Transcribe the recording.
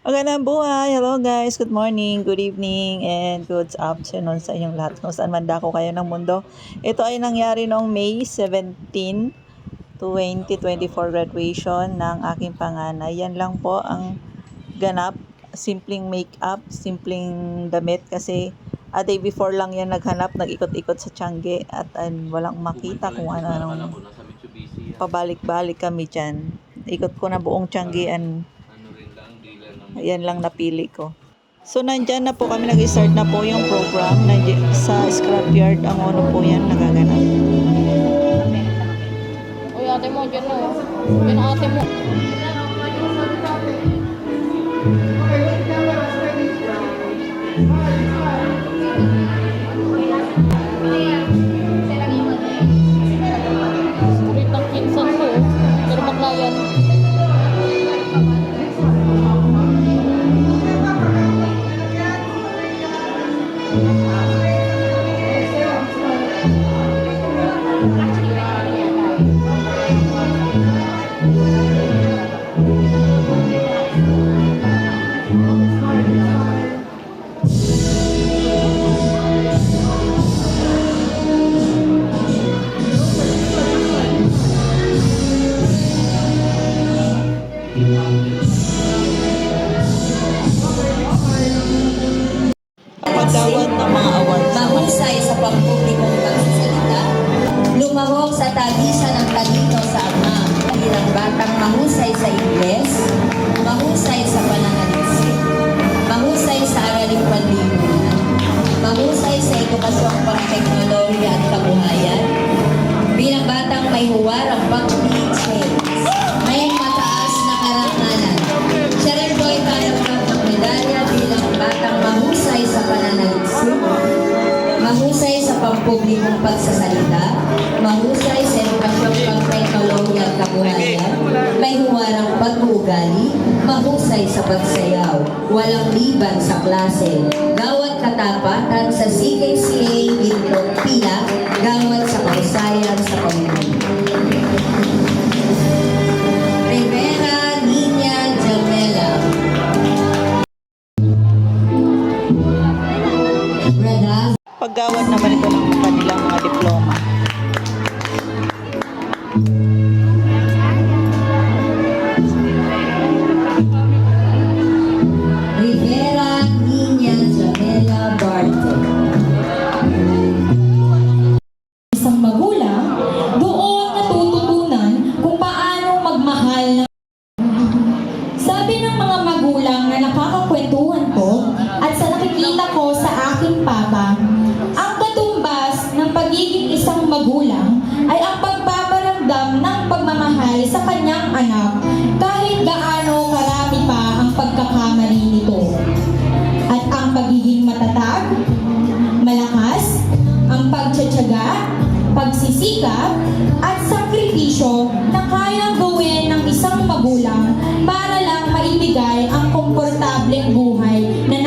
Magandang buhay! Hello guys! Good morning, good evening, and good afternoon sa inyong lahat kung saan man dako kayo ng mundo. Ito ay nangyari noong May 17, 2024 graduation ng aking panganay. Yan lang po ang ganap. Simpleng make-up, simpleng damit kasi a day before lang yan naghanap, nag-ikot-ikot sa Tiangge at walang makita kung ano-anong pabalik-balik kami dyan. Ikot ko na buong Tiangge. Ayan lang napili ko. So, nandyan na po kami, nag-start na po yung program. Sa scrapyard, ang ano po yan, nagaganap. Uy, ate mo, dyan na. Dyan ate mo. Street ng kinsan ko. Pero maklayan. Pagdawat ng mga awards. Mahusay sa pampublikong pagsasalita, lumahok sa tagisan ng talino sa ama, bilang batang mahusay sa Ingles, mahusay sa pananaliksik, mahusay sa araling panlipunan, mahusay sa edukasyong pang-teknolohiya at kabuhayan, bilang batang may huwarang pag-lead may mataas na karangalan. Siya rin po ay tanggap ng medalya bilang batang mahusay sa pananaliksik, mahusay sa pampublikong pagsasalita, mahusay sa edukasyong pang-teknolohiya at kabuhayan, may huwarang pag-uugali, mahusay sa pagsayaw, walang liban sa klase, gawat katapatan sa CKCA Gintong Pila, gawat sa kausayan sa komunidad. Rivera Nina Jamela. Paggawad naman ito ng kanilang mga diploma. Rivera Nina Jamela Barton. Isang magulang, doon natututunan kung paano magmahal ng... Sabi ng mga magulang na nakakakwentuhan ko at sa nakikita ko sa aking papa, ang katumbas ng pagiging isang magulang ay ang pagpaparamdam ng pagmamahal sa kanyang anak kahit gaano karami pa ang pagkakamali nito. At ang pagiging matatag, malakas, ang pagtsatsaga, pagsisikap, at sakripisyo na kayang gawin ng isang magulang para lang maibigay ang komportableng buhay na